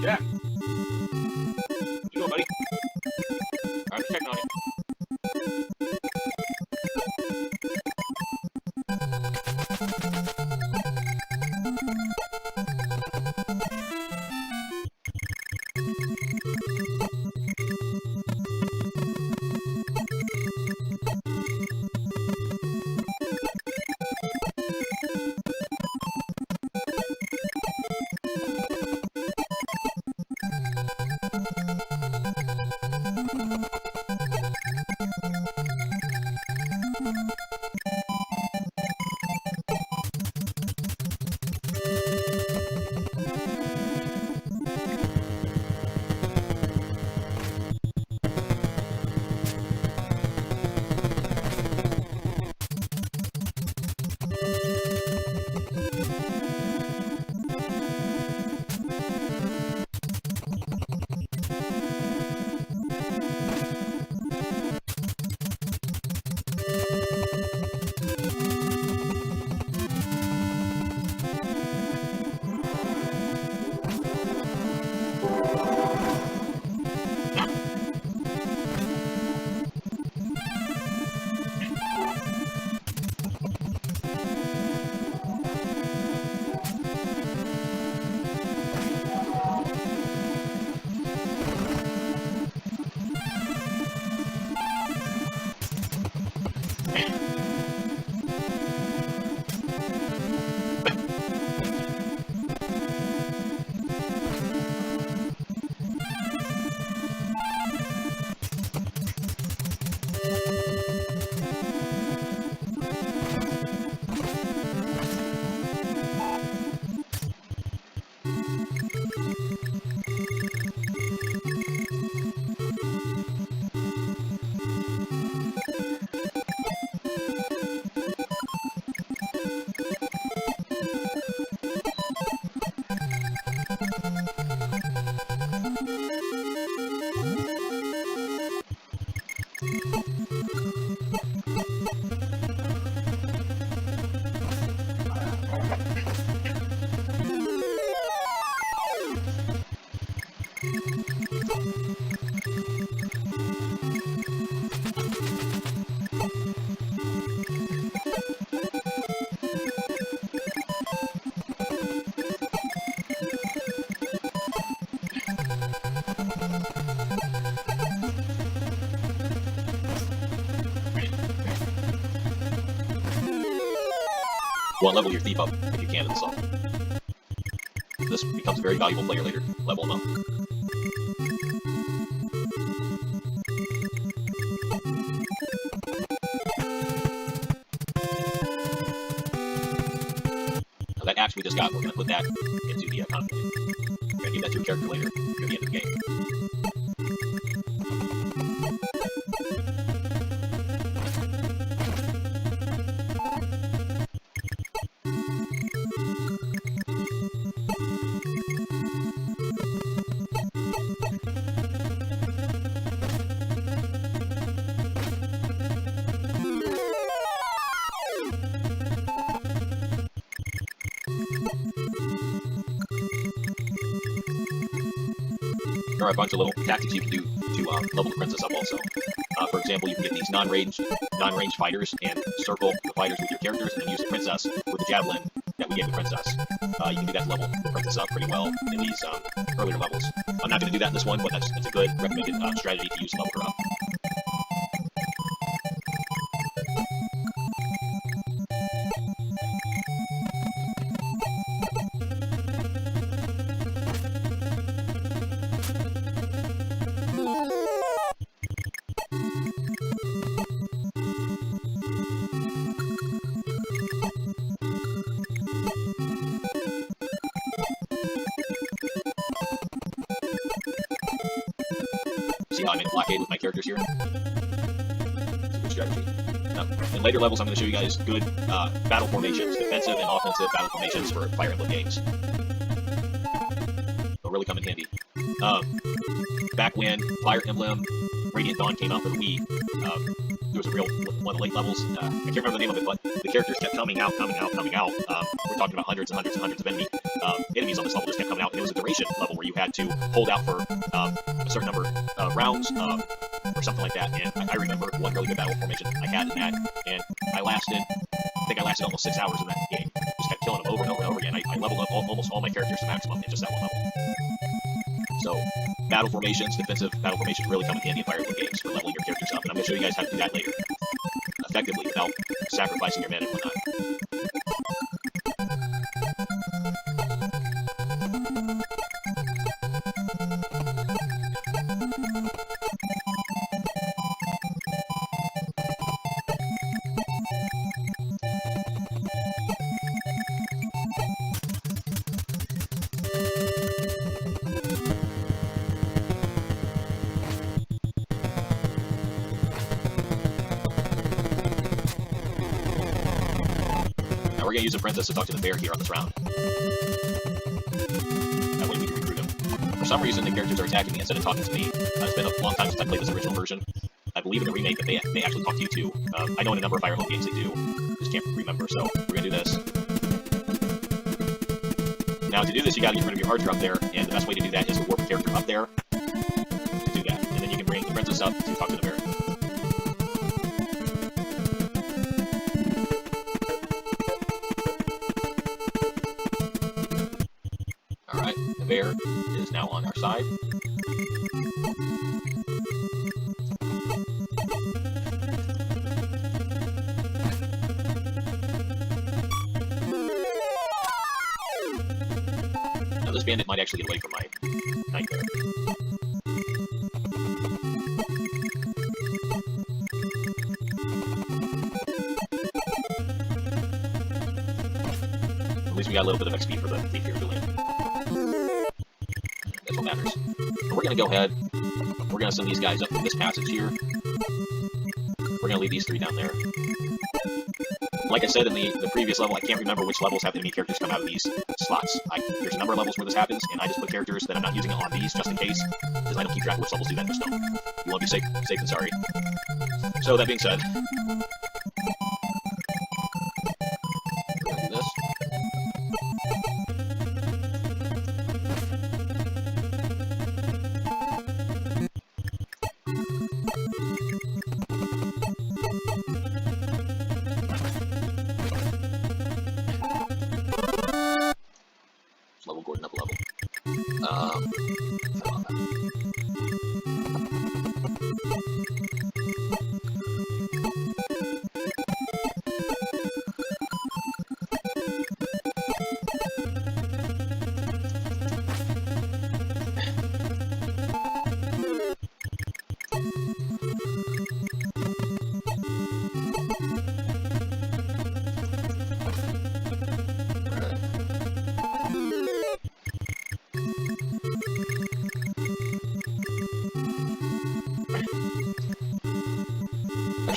Jack. You go, buddy. I'm checking on you. Well, level your thief up if you can in this level. This becomes a very valuable player later. Level him up. Now that axe we just got, we're going to put that into the convoy. We're going to give that to your character later near the end of the game. There are a bunch of little tactics you can do to level the princess up also. For example, you can get these non-ranged fighters and circle the fighters with your characters and then use the princess with the javelin that we gave the princess. You can do that to level the princess up pretty well in these earlier levels. I'm not going to do that in this one, but that's a good recommended strategy to use to level her up. See how I made a blockade with my characters here? It's a good strategy. Now, in later levels, I'm going to show you guys good battle formations, defensive and offensive battle formations for Fire Emblem games. They'll really come in handy. Back when Fire Emblem Radiant Dawn came out for the Wii, there was a real one of the late levels. I can't remember the name of it, but the characters kept coming out. We're talking about hundreds and hundreds and hundreds of enemies on this level just kept coming out, and it was a duration level where you had to hold out for a certain number of rounds or something like that. And I remember one really good battle formation I had in that, and I think I lasted almost 6 hours in that game. Just kept killing them over and over and over again. I leveled up almost all my characters to maximum in just that one level. So, battle formations, defensive battle formations really come in handy in Fire Emblem games for leveling your characters up, and I'm going to show you guys how to do that later, effectively, without sacrificing your men and whatnot. We're going to use a princess to talk to the bear here on this round. That way we can recruit him. For some reason, the characters are attacking me instead of talking to me. It's been a long time since I played this original version. I believe in the remake that they actually talk to you too. I know in a number of Fire Emblem games they do. Just can't remember, so we're going to do this. Now, to do this, you got to get rid of your archer up there, and the best way to do that is to warp a character up there to do that. And then you can bring the princess up to talk to the bear. Alright, the bear is now on our side. Now this bandit might actually get away from my knight there. At least we got a little bit of XP for the thief here to win. That's what matters. But we're going to go ahead. We're going to send these guys up from this passage here. We're going to leave these three down there. Like I said in the previous level, I can't remember which levels have enemy characters come out of these slots. There's a number of levels where this happens, and I just put characters that I'm not using on these just in case, because I don't keep track of which levels do that, just don't. You want to be safe than sorry. So, that being said, we're going to do this. Level Gordon up a level.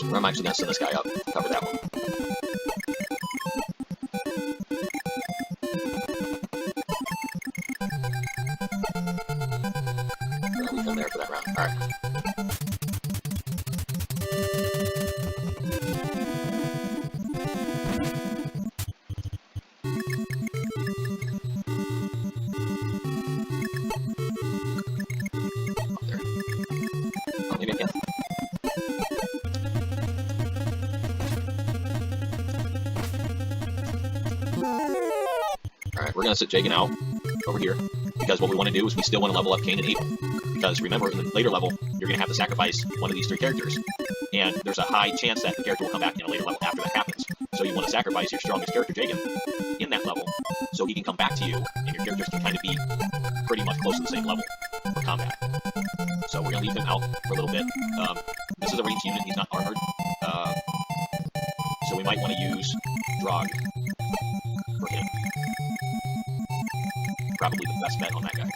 I'm actually gonna send this guy up to cover that one. We'll leave him there for that round. Alright. Maybe I can. Alright, we're gonna sit Jagan out over here, because what we want to do is we still want to level up Cain and Abel. Because remember, in the later level, you're gonna have to sacrifice one of these three characters, and there's a high chance that the character will come back in a later level after that happens. So you want to sacrifice your strongest character, Jagan, in that level, so he can come back to you, and your characters can kind of be pretty much close to the same level for combat. So we're gonna leave him out for a little bit. This is a ranged unit, he's not armored. So we might want to use Drog for him. Probably the best bet on that guy.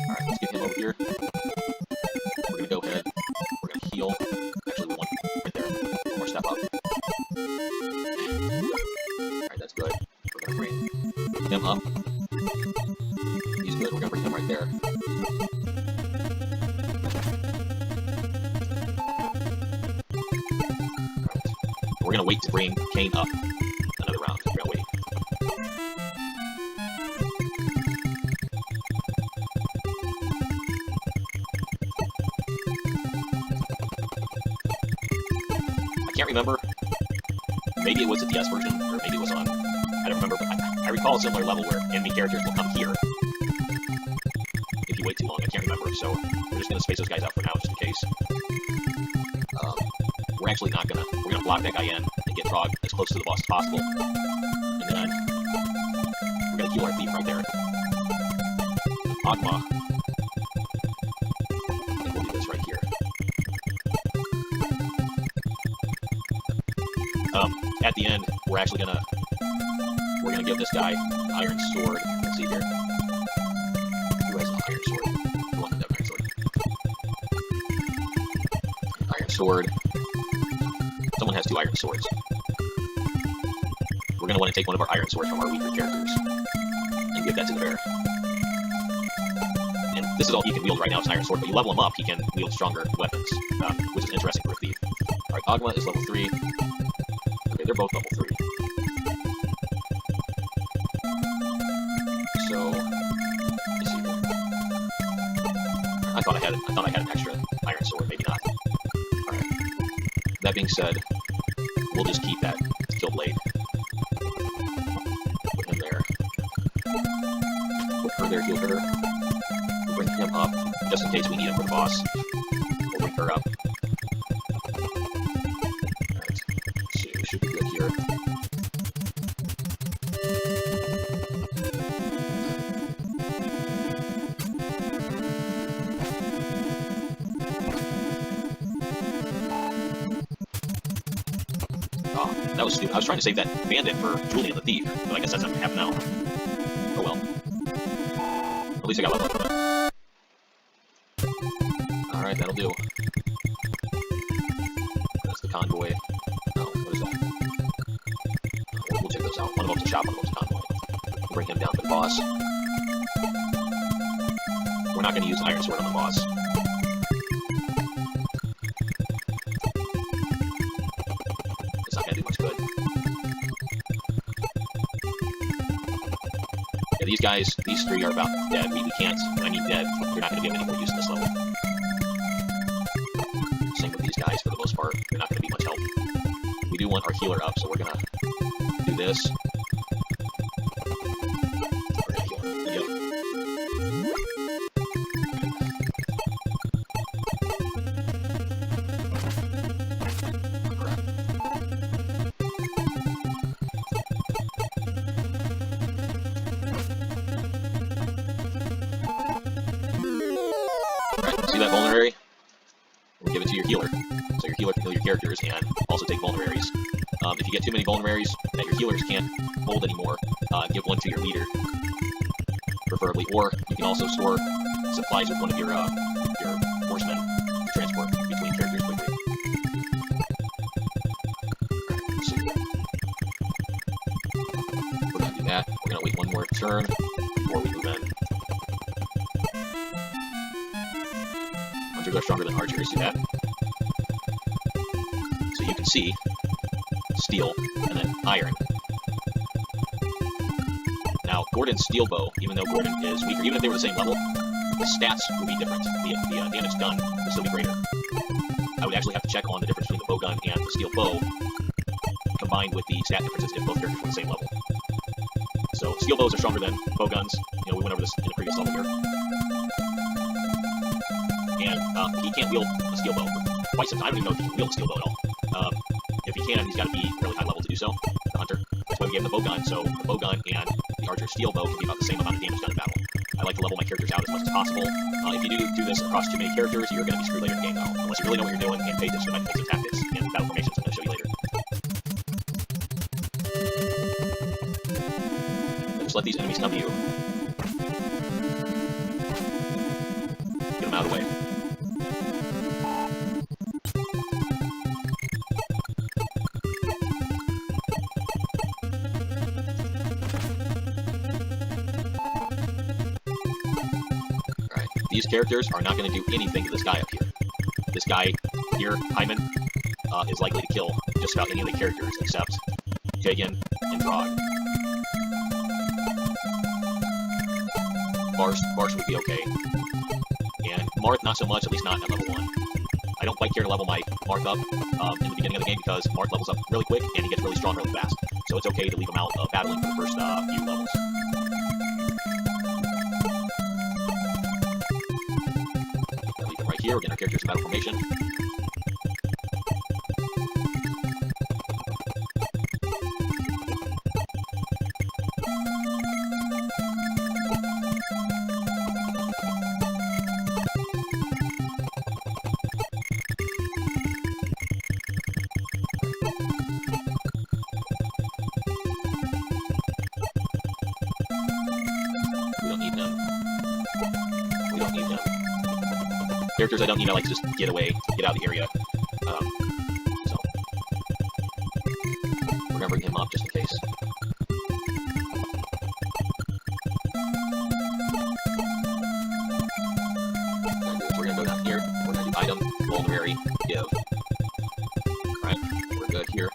Alright, let's get him over here. We're gonna go ahead. We're gonna heal. Actually, we want right there. One more step up. Alright, that's good. We're gonna bring him up. He's good. We're gonna bring him right there. We're gonna wait to bring Cain up another round. We're gonna wait. I can't remember. Maybe it was a DS version, or maybe it was on. I don't remember, but I recall a similar level where enemy characters will come here if you wait too long. I can't remember, so we're just gonna space those guys out for now, just in case. We're actually not gonna. We're gonna block that guy in and get Trog as close to the boss as possible, and then we're gonna heal our thief right there. Agma. I think we'll do this right here. At the end, we're actually gonna give this guy Iron Sword. Let's see here. Who has an Iron Sword? Who wants to have an Iron Sword? Iron Sword. Someone has 2 Iron Swords. We're going to want to take one of our Iron Swords from our weaker characters and give that to the bear. And this is all he can wield right now, is an Iron Sword, but you level him up, he can wield stronger weapons, which is interesting for a thief. Alright, Agma is level 3. Okay, they're both level 3. So, let's see. I thought I had an extra Iron Sword, maybe not. Alright. That being said, we'll just keep that Kill Blade. Put him there. Put her there, heal her. We'll bring him up, just in case we need him for the boss. We'll bring her up. Alright. Let's see, we should be good here. Oh, that was stupid. I was trying to save that bandit for Julian the Thief, but I guess that's not gonna happen now. Oh well. At least I got level up from it. Alright, that'll do. That's the convoy. No, what is that? We'll check those out. One of them's a shop, one of them's a convoy. We'll bring him down to the boss. We're not gonna use Iron Sword on the boss. It's not gonna do much good. Yeah, these guys, these 3 are about dead. We can't, when I mean dead, they're not gonna be of any more use in this level. Same with these guys for the most part. They're not gonna be much help. We do want our healer up, so we're gonna do this. We're gonna heal him. Yep. See that vulnerary? We'll give it to your healer. So your healer can heal your characters and also take vulneraries. If you get too many vulneraries that your healers can't hold anymore, give one to your leader, preferably. Or you can also store supplies with one of your horsemen to transport between characters quickly. turn before we move in. Hunters are stronger than archers, see that? So you can see steel and then iron. Now, Gordon's steel bow, even though Gordon is weaker, even if they were the same level, the stats would be different. The damage done would still be greater. I would actually have to check on the difference between the bow gun and the steel bow, combined with the stat differences if both characters were the same level. So, steel bows are stronger than bow guns. You know, we went over this in a previous level here. And he can't wield a steel bow for quite some time. I don't even know if he can wield a steel bow at all. If he can, he's got to be really high level to do so, the hunter. That's why we gave him the bow gun, so the bow gun and the archer's steel bow can be about the same amount of damage done in battle. I like to level my characters out as much as possible. If you do this across too many characters, you're going to be screwed later in the game, though. Unless you really know what you're doing and pay attention to my basic tactics and battle formations, I'm going to show you later. And just let these enemies come to you. Get them out of the way. These characters are not going to do anything to this guy up here. This guy here, Hyman, is likely to kill just about any of the characters except Tegan and Drog. Barsh would be okay. And Marth, not so much, at least not at level 1. I don't quite care to level my Marth up in the beginning of the game because Marth levels up really quick and he gets really strong really fast. So it's okay to leave him out battling for the first few levels. Here, we're getting our characters in battle formation. We don't need them. We don't need them. Characters I don't need, I like to just get away, get out of the area. So we're gonna bring him up just in case. We're gonna go down here. We're gonna do item, vulnerary, give. Alright, we're good here.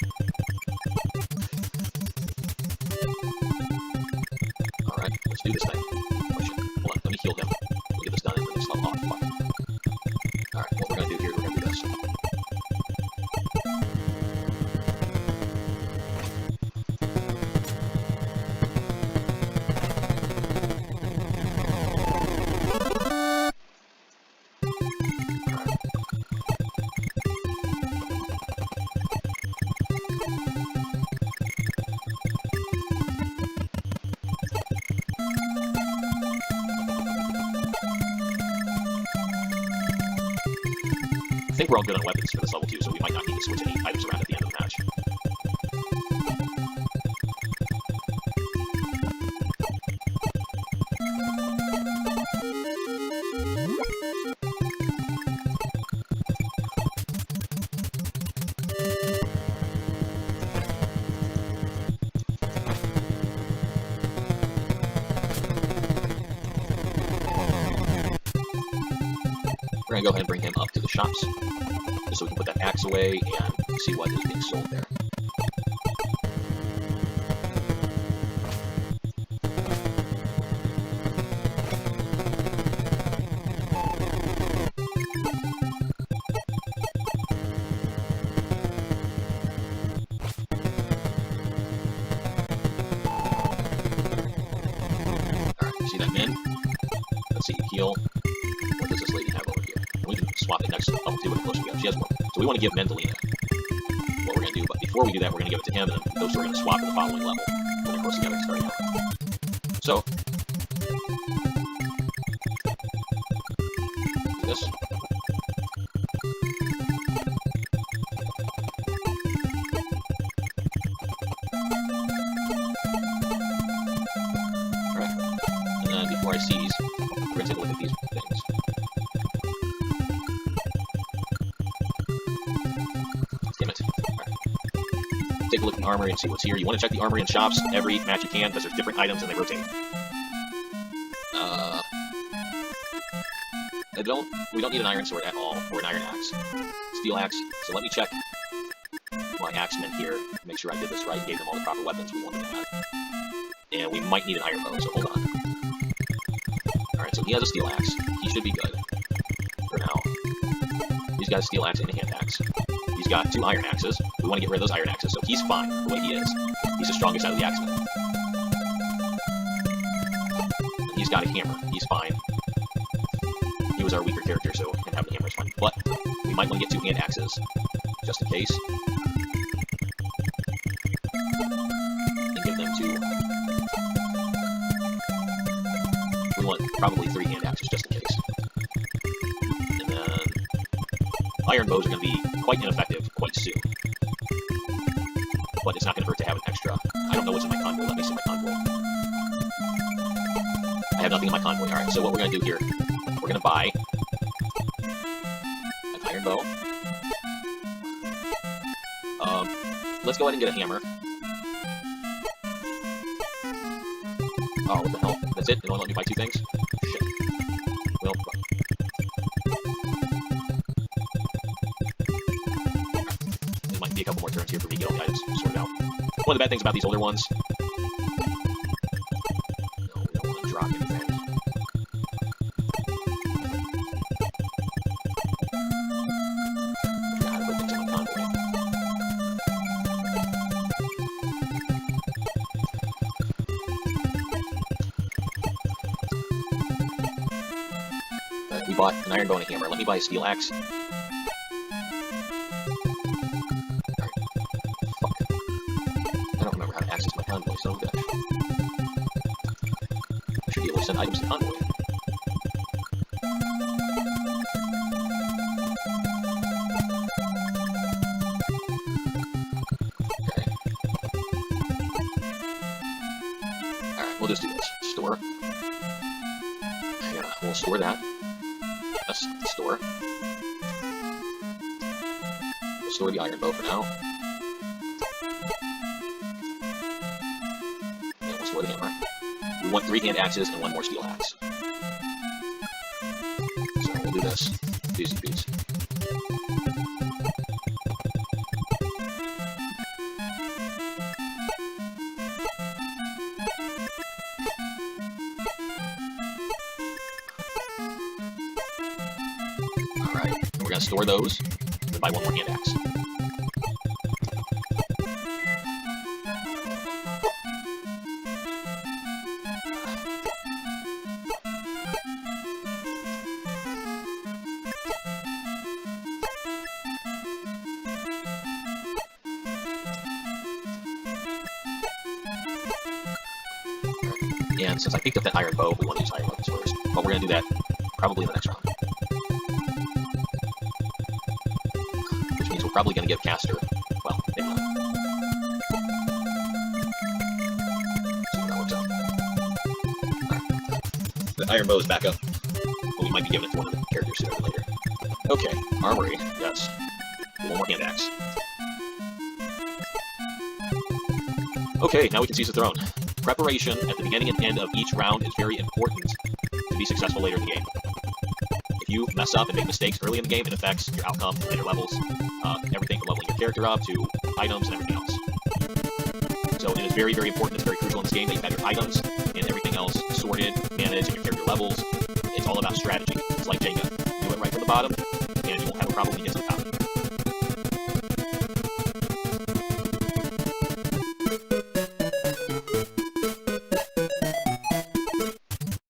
Alright, let's do this thing. Oh shit, hold on, let me heal him. We'll get this done and we'll just level off. Alright, what we're going to do here, we're going to do this. I think we're all good on weapons for this level too, so we might not need to switch any items around at the end of the match. We're going to go ahead and bring him up to the shops, just so we can put that axe away and see what is being sold there. Alright, see that min? Let's see, heal. What does this lady have over here? And we can swap it next level 2 when closer together. She has more. So we want to give Mendolina what we're going to do, but before we do that, we're going to give it to him, and then those two are going to swap in the following level when they're close together starting out. So, this. Alright. And then before I seize, we're going to take a look at these things. Damn it. Alright. Take a look at the armory and see what's here. You want to check the armory and shops every match you can, because there's different items and they rotate. We don't need an iron sword at all, or an iron axe. Steel axe. So let me check my axemen here, make sure I did this right, gave them all the proper weapons we wanted to have. And we might need an iron bow, so hold on. Alright, so he has a steel axe. He should be good. For now. He's got a steel axe and a hand axe. He's got 2 iron axes. We want to get rid of those iron axes, so he's fine the way he is. He's the strongest out of the axemen. He's got a hammer. He's fine. He was our weaker character, so him having a hammer is fine. But we might want to get 2 hand axes, just in case. And give them 2. We want probably 3 hand axes, just in case. And then iron bows are going to be quite ineffective quite soon. But it's not going to hurt to have an extra. I don't know what's in my convoy. Let me see my convoy. I have nothing in my convoy. Alright, so what we're going to do here, we're going to buy an iron bow. Let's go ahead and get a hammer. Oh, what the hell? That's it? They only let me buy 2 things? Shit. Well, it might be a couple more turns here for me to get all the items sorted out. One of the bad things about these older ones... No, we don't want to drop anything. God, put things in my convoy. We bought an iron bow and a hammer. Let me buy a steel axe. Alright. Fuck. I don't remember how to access my convoy, so good. I should be able to send items to convoy. Okay. Alright, we'll just do this. Store. Yeah, we'll store that. Store. We'll store the iron bow for now. And we'll store the hammer. We want 3 hand axes and 1 more steel axe. So we'll do this. Easy peasy. We're going to store those, and then buy 1 more hand axe. And since I picked up that iron bow, we want to use iron weapons first. But we're going to do that probably in the next round. We're probably going to give Caster, well, maybe not. See how that works out. Alright. The iron bow is back up, but we might be giving it to one of the characters sooner or later. Okay, armory, yes. 1 more hand axe. Okay, now we can seize the throne. Preparation at the beginning and end of each round is very important to be successful later in the game. If you mess up and make mistakes early in the game, it affects your outcome in later levels. Everything from leveling your character up to items and everything else. So it is very, very important, it's very crucial in this game that you have your items